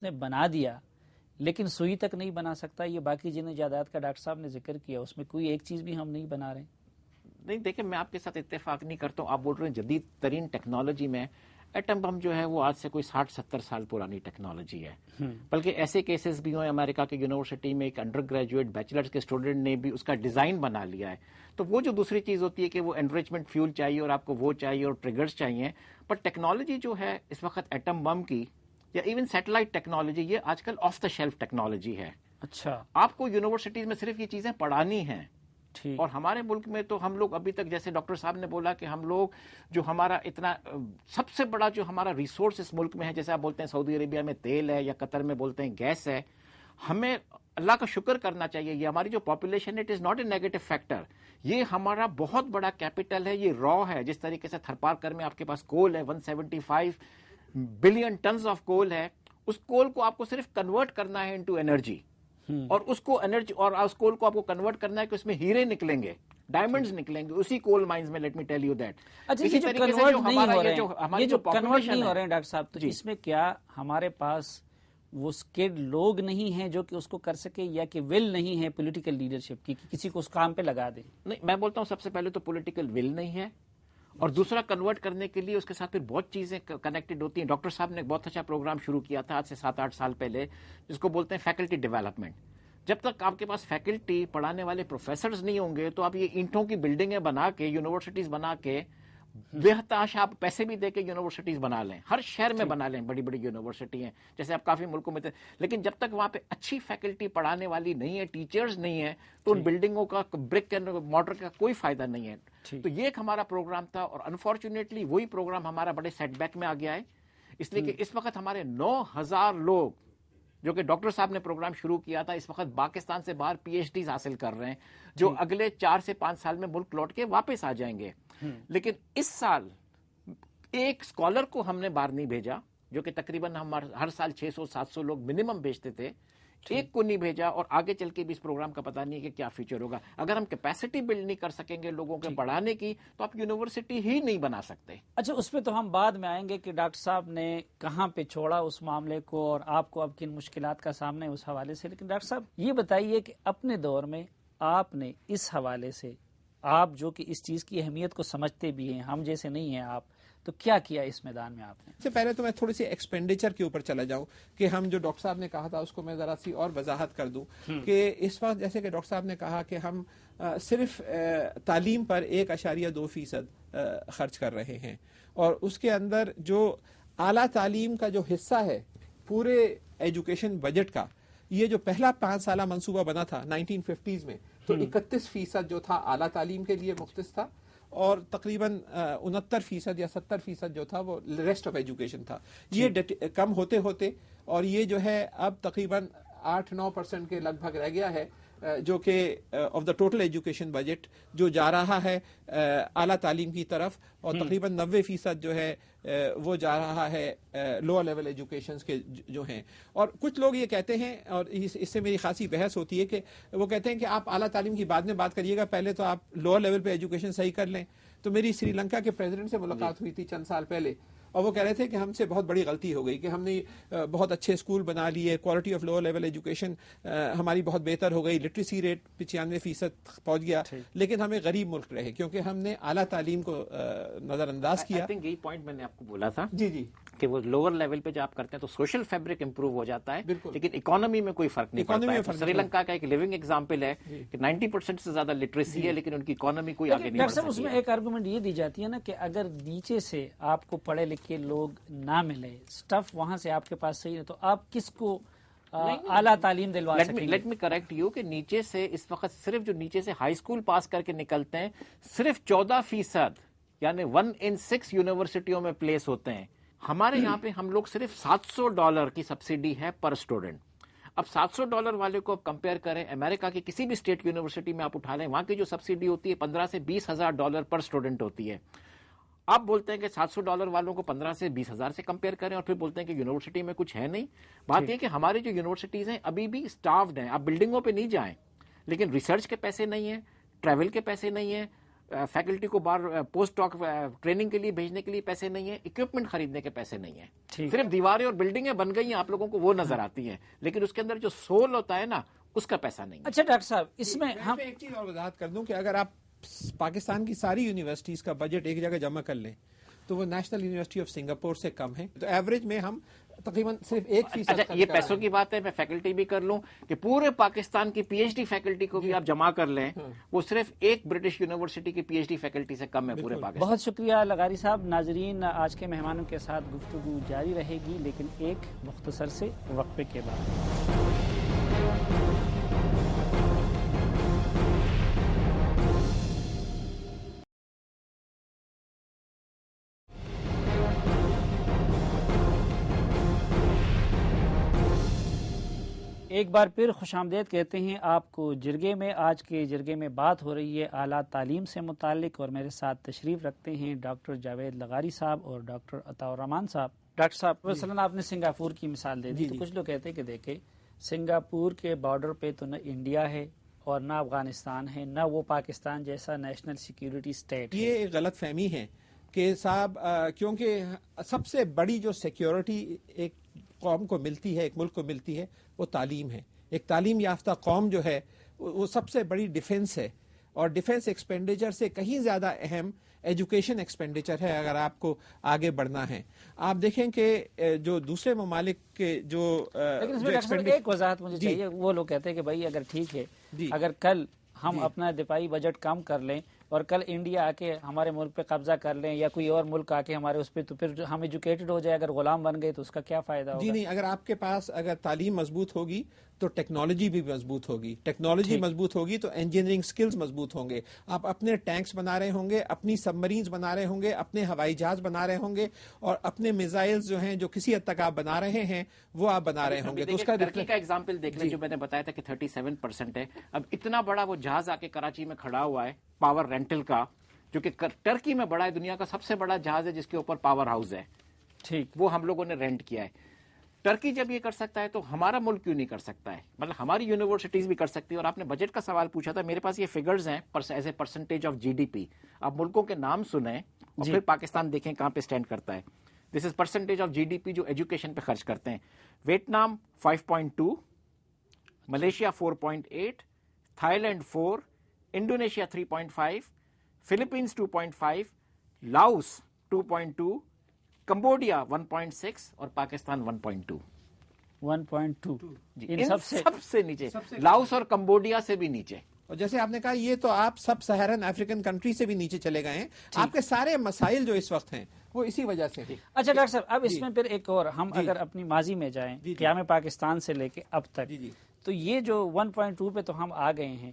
نے بنا دیا لیکن سوئی تک نہیں بنا سکتا، یہ باقی جن ایجادات کا ڈاکٹر صاحب نے ذکر کیا اس میں کوئی ایک چیز بھی ہم نہیں بنا رہے؟ نہیں دیکھیں، میں آپ کے ساتھ اتفاق نہیں کرتا ہوں. آپ بول رہے ہیں جدید ترین ٹیکنالوجی میں ایٹم بم جو ہے وہ آج سے کوئی 60-70 سال پرانی ٹیکنالوجی ہے. بلکہ ایسے کیسز بھی ہوئے امریکہ کی یونیورسٹی میں ایک انڈر گریجویٹ بیچلرز کے اسٹوڈنٹ نے بھی اس کا ڈیزائن بنا لیا ہے. تو وہ جو دوسری چیز ہوتی ہے کہ وہ انریچمنٹ فیول چاہیے اور آپ کو وہ چاہیے اور ٹریگرز چاہیے، پر ٹیکنالوجی جو ہے اس وقت ایٹم بم کی یا ایون سیٹلائٹ ٹیکنالوجی، یہ آج کل آف دا شیلف ٹیکنالوجی ہے. اچھا، آپ کو یونیورسٹیز میں صرف یہ چیزیں پڑھانی ہیں. اور ہمارے ملک میں تو ہم لوگ ابھی تک، جیسے ڈاکٹر صاحب نے بولا کہ ہم لوگ جو ہمارا اتنا سب سے بڑا جو ہمارا ریسورس اس ملک میں ہے، جیسے آپ بولتے ہیں سعودی عربیہ میں تیل ہے یا قطر میں بولتے ہیں گیس ہے، ہمیں اللہ کا شکر کرنا چاہیے. یہ ہماری جو پاپولیشن ہے، it is not a negative factor. یہ ہمارا بہت بڑا کیپٹل ہے، یہ را ہے. جس طریقے سے تھرپارکر میں آپ کے پاس کول ہے، 175 بلین ٹنز آف کول ہے. اس کول کو آپ کو صرف کنورٹ کرنا ہے انٹو انرجی، اور اس کو انرجی اور اس کول کو آپ کو کنورٹ کرنا ہے کہ اس میں ہیرے نکلیں گے، ڈائمنڈز نکلیں گے اسی کول مائنز میں. Let me tell you that. اچھا، یہ جو کنورٹ نہیں ہو رہے ہیں، یہ جو کنورٹ نہیں ہو رہے ہیں ڈاکٹر صاحب، تو اس میں کیا ہمارے پاس وہ اسکلڈ لوگ نہیں ہیں جو کہ اس کو کر سکے، یا کہ ول نہیں ہے پولیٹیکل لیڈرشپ کی کہ کسی کو اس کام پہ لگا دیں؟ نہیں، میں بولتا ہوں سب سے پہلے تو پولیٹیکل ول نہیں ہے، اور دوسرا کنورٹ کرنے کے لیے اس کے ساتھ پھر بہت چیزیں کنیکٹڈ ہوتی ہیں. ڈاکٹر صاحب نے ایک بہت اچھا پروگرام شروع کیا تھا آج سے 7-8 سال پہلے، جس کو بولتے ہیں فیکلٹی ڈیولپمنٹ. جب تک آپ کے پاس فیکلٹی پڑھانے والے پروفیسرز نہیں ہوں گے تو آپ یہ اینٹوں کی بلڈنگیں بنا کے، یونیورسٹیز بنا کے، بے تحاشا آپ پیسے بھی دے کے یونیورسٹیز بنا لیں، ہر شہر میں بنا لیں، بڑی بڑی یونیورسٹی ہیں جیسے آپ کافی ملکوں میں. لیکن جب تک وہاں پہ اچھی فیکلٹی پڑھانے والی نہیں ہے، ٹیچرز نہیں ہیں، تو ان بلڈنگوں کا برک اینڈ مارٹر کا کوئی فائدہ نہیں ہے. تو یہ ایک ہمارا پروگرام تھا، اور انفارچونیٹلی وہی پروگرام ہمارا بڑے سیٹ بیک میں آ گیا ہے. اس لیے کہ اس وقت ہمارے 9,000 لوگ جو کہ ڈاکٹر صاحب نے پروگرام شروع کیا تھا، اس وقت پاکستان سے باہر پی ایچ ڈیز حاصل کر رہے ہیں، جو اگلے 4 سے 5 سال میں ملک لوٹ کے واپس آ جائیں گے. لیکن اس سال ایک اسکالر کو ہم نے باہر نہیں بھیجا، جو کہ تقریباً ہم ہر سال 600-700 لوگ منیمم بھیجتے تھے، ایک کو نہیں بھیجا. اور آگے چل کے بھی اس پروگرام کا پتہ نہیں ہے کہ کیا فیچر ہوگا. اگر ہم کیپیسٹی بلڈ نہیں کر سکیں گے لوگوں کے پڑھانے کی، تو آپ یونیورسٹی ہی نہیں بنا سکتے. اچھا، اس پہ تو ہم بعد میں آئیں گے کہ ڈاکٹر صاحب نے کہاں پہ چھوڑا اس معاملے کو، اور آپ کو اب کن مشکلات کا سامنا ہے اس حوالے سے. لیکن ڈاکٹر صاحب یہ بتائیے کہ اپنے دور میں آپ نے اس حوالے سے، آپ جو کہ اس چیز کی اہمیت کو سمجھتے بھی ہیں، ہم جیسے نہیں ہیں آپ، تو کیا کیا اس میدان میں آپ نے؟ سے پہلے تو میں تھوڑی سی ایکسپینڈیچر کے اوپر چلا جاؤں کہ ہم جو ڈاکٹر صاحب نے کہا تھا اس کو میں ذرا سی اور وضاحت کر دوں کہ اس وقت جیسے کہ ڈاکٹر صاحب نے کہا کہ ہم صرف تعلیم پر 1.2% خرچ کر رہے ہیں، اور اس کے اندر جو اعلیٰ تعلیم کا جو حصہ ہے پورے ایجوکیشن بجٹ کا، یہ جو پہلا 5 سالہ منصوبہ بنا تھا 1950s میں، تو 31% جو تھا اعلیٰ تعلیم کے لیے مختص تھا، اور تقریباً 69% یا 70% جو تھا وہ ریسٹ آف ایجوکیشن تھا. یہ کم ہوتے ہوتے اور یہ جو ہے اب تقریباً 8-9% کے لگ بھگ رہ گیا ہے، جو کہ of the total education budget جو جا رہا ہے اعلیٰ تعلیم کی طرف، اور تقریباً 90% جو ہے وہ جا رہا ہے لوور لیول ایجوکیشنز کے جو ہیں. اور کچھ لوگ یہ کہتے ہیں، اور اس سے میری خاصی بحث ہوتی ہے، کہ وہ کہتے ہیں کہ آپ اعلیٰ تعلیم کی بعد میں بات کریے گا، پہلے تو آپ لوور لیول پہ ایجوکیشن صحیح کر لیں. تو میری سری لنکا کے پریزیڈنٹ سے ملاقات ہوئی تھی چند سال پہلے، اور وہ کہہ رہے تھے کہ ہم سے بہت بڑی غلطی ہو گئی کہ ہم نے بہت اچھے اسکول بنا لیے، quality of lower level education ہماری بہت بہتر ہو گئی، لٹریسی ریٹ 95% پہنچ گیا، لیکن ہمیں غریب ملک رہے کیونکہ ہم نے اعلیٰ تعلیم کو نظر انداز کیا. یہی پوائنٹ میں نے آپ کو بولا تھا جی کہ وہ لوور لیول پہ جب آپ کرتے ہیں تو سوشل فیبرک امپروو ہو جاتا ہے، لیکن اکانومی میں کوئی فرق نہیں پڑتا ہے. سری لنکا کا ایک لیونگ ایگزامپل ہے کہ 90% سے زیادہ لٹریسی ہے، لیکن ان کی اکانومی کوئی آگے نہیں بڑھ سکتی ہے. اس میں ایک آرگومنٹ یہ دی جاتی ہے نا کہ اگر نیچے سے آپ کو پڑھے لکھے لوگ نہ ملے، سٹف وہاں سے آپ کے پاس صحیح ہے، تو آپ کس کو اعلیٰ تعلیم دلوا سکیں گے؟ لیٹ می کریکٹ یو کہ نیچے سے اس وقت صرف جو نیچے سے ہائی اسکول پاس کر کے نکلتے ہیں، صرف 14% یعنی 1 in 6 یونیورسٹیوں میں پلیس ہوتے ہیں. ہمارے یہاں پہ ہم لوگ صرف $700 کی سبسڈی ہے پر اسٹوڈنٹ. اب $700 والے کو کمپیئر کریں امریکہ کی کسی بھی اسٹیٹ یونیورسٹی میں آپ اٹھا لیں، وہاں کی جو سبسڈی ہوتی ہے $15,000 سے $20,000 پر اسٹوڈنٹ ہوتی ہے. آپ بولتے ہیں کہ $700 والوں کو 15 سے 20,000 سے کمپیئر کریں، اور پھر بولتے ہیں کہ یونیورسٹی میں کچھ ہے نہیں. بات یہ کہ ہماری جو یونیورسٹیز ہیں ابھی بھی اسٹافڈ ہیں. آپ بلڈنگوں پہ نہیں جائیں، لیکن ریسرچ کے پیسے نہیں ہیں، ٹریول کے پیسے نہیں ہیں، فیکلٹی کو باہر پوسٹ ڈاک ٹریننگ کے لیے بھیجنے کے لیے پیسے نہیں ہیں, اکوپمنٹ خریدنے کے پیسے نہیں ہیں. صرف دیواریں اور بلڈنگیں بن گئی ہیں, آپ لوگوں کو وہ نظر آتی ہیں, لیکن اس کے اندر جو سول ہوتا ہے نا, اس کا پیسہ نہیں ہے. اچھا ڈاکٹر صاحب, اس میں ہم ایک چیز اور وضاحت کر دوں کہ اگر آپ پاکستان کی ساری یونیورسٹیز کا بجٹ ایک جگہ جمع کر لیں تو وہ نیشنل یونیورسٹی آف سنگاپور سے کم ہے. تو ایوریج میں ہم تقریباً صرف 1%. اچھا, یہ پیسوں کی بات ہے, میں فیکلٹی بھی کر لوں کہ پورے پاکستان کی پی ایچ ڈی فیکلٹی کو بھی آپ جمع کر لیں, وہ صرف ایک برٹش یونیورسٹی کی پی ایچ ڈی فیکلٹی سے کم ہے پورے پاکستان. بہت شکریہ لغاری صاحب. ناظرین, آج کے مہمانوں کے ساتھ گفتگو جاری رہے گی, لیکن ایک مختصر سے وقفے کے بعد. ایک بار پھر خوش آمدید کہتے ہیں آپ کو جرگے میں. آج کے جرگے میں بات ہو رہی ہے اعلیٰ تعلیم سے متعلق, اور میرے ساتھ تشریف رکھتے ہیں ڈاکٹر جاوید لغاری صاحب اور ڈاکٹر عطاء الرحمان صاحب. ڈاکٹر صاحب, مثلا آپ نے سنگاپور کی مثال دے دی, تو کچھ لوگ کہتے ہیں کہ دیکھیں سنگاپور کے بارڈر پہ تو نہ انڈیا ہے اور نہ افغانستان ہے, نہ وہ پاکستان جیسا نیشنل سیکیورٹی اسٹیٹ ہے. یہ ایک غلط فہمی ہے کہ صاحب کیونکہ سب سے بڑی جو سیکیورٹی ایک قوم کو ملتی ہے, ایک ملک کو ملتی ہے, وہ تعلیم ہے. ایک تعلیم یافتہ قوم جو ہے وہ سب سے بڑی ڈیفنس ہے, اور ڈیفنس ایکسپینڈیچر سے کہیں زیادہ اہم ایجوکیشن ایکسپینڈیچر ہے اگر آپ کو آگے بڑھنا ہے. آپ دیکھیں کہ جو دوسرے ممالک کے لیکن ایک وضاحت مجھے چاہیے. وہ لوگ کہتے ہیں کہ بھائی اگر ٹھیک ہے, اگر کل ہم اپنا دفاعی بجٹ کم کر لیں اور کل انڈیا آ کے ہمارے ملک پہ قبضہ کر لیں یا کوئی اور ملک آ کے ہمارے اس پہ, تو پھر ہم ایجوکیٹڈ ہو جائے, اگر غلام بن گئے تو اس کا کیا فائدہ ہوگا؟ جی نہیں, اگر آپ کے پاس اگر تعلیم مضبوط ہوگی تو ٹیکنالوجی بھی مضبوط ہوگی, ٹیکنالوجی مضبوط ہوگی تو انجینئرنگ سکلز مضبوط ہوں گے. آپ اپنے ٹینکس بنا رہے ہوں گے, اپنی سب مرینز بنا رہے ہوں گے, اپنے ہوائی جہاز بنا رہے ہوں گے, اور اپنے میزائلز جو ہیں جو کسی حد تک آپ بنا رہے ہیں وہ آپ بنا رہے ہوں گے. تو اس کا ترکی کا ایگزامپل دیکھ لیں, جو میں نے بتایا تھا کہ 37% ہے. اب اتنا بڑا وہ جہاز آ کے کراچی میں کھڑا ہوا ہے پاور رینٹل کا, جو کہ ٹرکی میں بڑا ہے, دنیا کا سب سے بڑا جہاز ہے جس کے اوپر پاور ہاؤس ہے, ٹھیک, وہ ہم لوگوں نے رینٹ کیا ہے. ٹرکی جب یہ کر سکتا ہے تو ہمارا ملک کیوں نہیں کر سکتا ہے؟ مطلب ہماری یونیورسٹیز بھی کر سکتی ہے. اور آپ نے بجٹ کا سوال پوچھا تھا, میرے پاس یہ فگرز ہیں as a percentage of G D P. آپ ملکوں کے نام سنیں اور پھر پاکستان دیکھیں کہاں پہ سٹینڈ کرتا ہے. This is percentage of G D P جو ایجوکیشن پہ خرچ کرتے ہیں. Vietnam 5.2, Malaysia 4.8, Thailand 4, Indonesia 3.5, Philippines 2.5, Laos 2.2, Cambodia 1.6 اور پاکستان 1.2. 1.2 ان سب سے نیچے, لاؤس اور کمبوڈیا سے بھی نیچے. اور جیسے آپ نے کہا, یہ تو آپ سب سہرن افریقن کنٹری سے بھی نیچے چلے گئے ہیں. آپ کے سارے مسائل جو اس وقت ہیں وہ اسی وجہ سے. اچھا ڈاکٹر صاحب, اب اس میں پھر ایک اور, ہم اگر اپنی ماضی میں جائیں قیام پاکستان سے لے کے اب تک, تو یہ جو 1.2 پہ تو ہم آ گئے ہیں,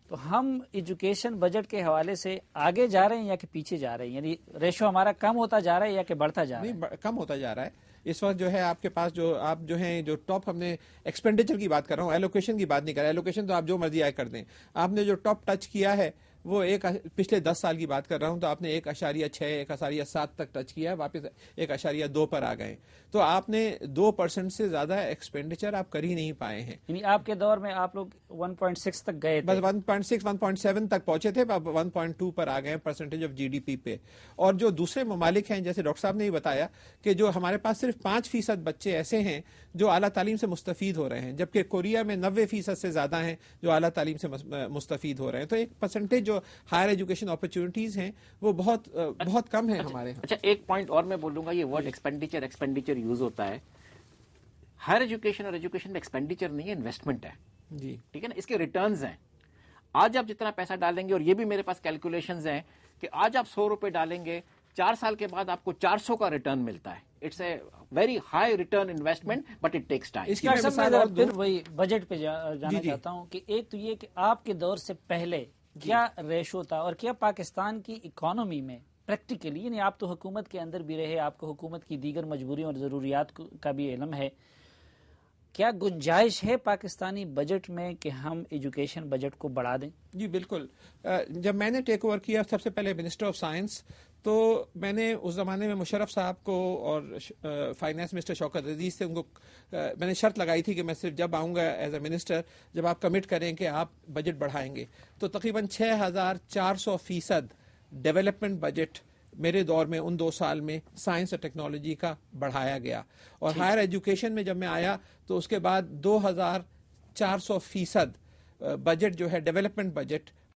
تو ہم ایجوکیشن بجٹ کے حوالے سے آگے جا رہے ہیں یا کہ پیچھے جا رہے ہیں؟ یعنی ریشو ہمارا کم ہوتا جا رہا ہے یا کہ بڑھتا جا رہا ہے؟ نہیں, کم ہوتا جا رہا ہے. اس وقت جو ہے آپ کے پاس جو آپ جو ہیں جو ٹاپ, ہم نے ایکسپینڈیچر کی بات کر رہا ہوں, ایلوکیشن کی بات نہیں کر رہا. ایلوکیشن تو آپ جو مرضی آئے کر دیں. آپ نے جو ٹاپ ٹچ کیا ہے وہ ایک پچھلے 10 سال کی بات کر رہا ہوں, تو آپ نے 1.6 1.7 تک ٹچ کیا ہے, واپس 1.2 پر آ گئے. تو آپ نے 2% سے زیادہ ایکسپینڈیچر آپ کر ہی نہیں پائے ہیں. یعنی آپ کے دور میں آپ لوگ 1.6 تک گئے تھے, بس 1.6 1.7 تک پہنچے تھے, 1.2 پر آ گئے percentage of G D P پہ. اور جو دوسرے ممالک ہیں, جیسے ڈاکٹر صاحب نے ہی بتایا کہ جو ہمارے پاس صرف 5% بچے ایسے ہیں جو اعلیٰ تعلیم سے مستفید ہو رہے ہیں, جبکہ کوریا میں 90% سے زیادہ ہیں جو اعلیٰ تعلیم سے مستفید ہو رہے ہیں. تو ایک پرسنٹیج جو ہائر ایجوکیشن اپرچونٹیز ہیں وہ بہت کم ہیں ہمارے. اچھا, ایک پوائنٹ اور میں بولوں گا, یہ ورڈ ایکسپینڈیچر یوز ہوتا ہے. ہائر ایجوکیشن اور ایجوکیشن ایکسپینڈیچر نہیں ہے, انویسٹمنٹ ہے. جی ٹھیک ہے نا, اس کے ریٹرنز ہیں. آج آپ جتنا پیسہ ڈالیں گے, اور یہ بھی میرے پاس کیلکولیشنز ہیں کہ آج آپ 100 روپے ڈالیں گے, 4 سال کے بعد آپ کو 400 کا ریٹرن ملتا ہے. It's a very high return investment, but it takes time. اس کی پھر وہی بجٹ پہ جانا چاہتا ہوں کہ ایک تو یہ کہ آپ کے دور سے پہلے کیا ریشو تھا, اور کیا پاکستان کی اکانومی میں پریکٹیکلی, یعنی آپ تو حکومت کے اندر بھی رہے, آپ کو حکومت کی دیگر مجبوریوں اور ضروریات کا بھی علم ہے, کیا گنجائش ہے پاکستانی بجٹ میں کہ ہم ایجوکیشن بجٹ کو بڑھا دیں؟ جی بالکل. جب میں نے ٹیک اوور کیا سب سے پہلے منسٹر آف سائنس, تو میں نے اس زمانے میں مشرف صاحب کو اور فائنانس منسٹر شوکت عزیز سے ان کو میں نے شرط لگائی تھی کہ میں صرف جب آؤں گا ایز اے منسٹر, جب آپ کمٹ کریں کہ آپ بجٹ بڑھائیں گے, تو تقریباً 6400% ڈیولپمنٹ بجٹ میرے دور میں ان 2 سال میں سائنس اور ٹیکنالوجی کا بڑھایا گیا. اور ہائر ایجوکیشن میں جب میں آیا تو اس کے بعد 2400% بجٹ جو ہے ڈیولپمنٹ بجٹ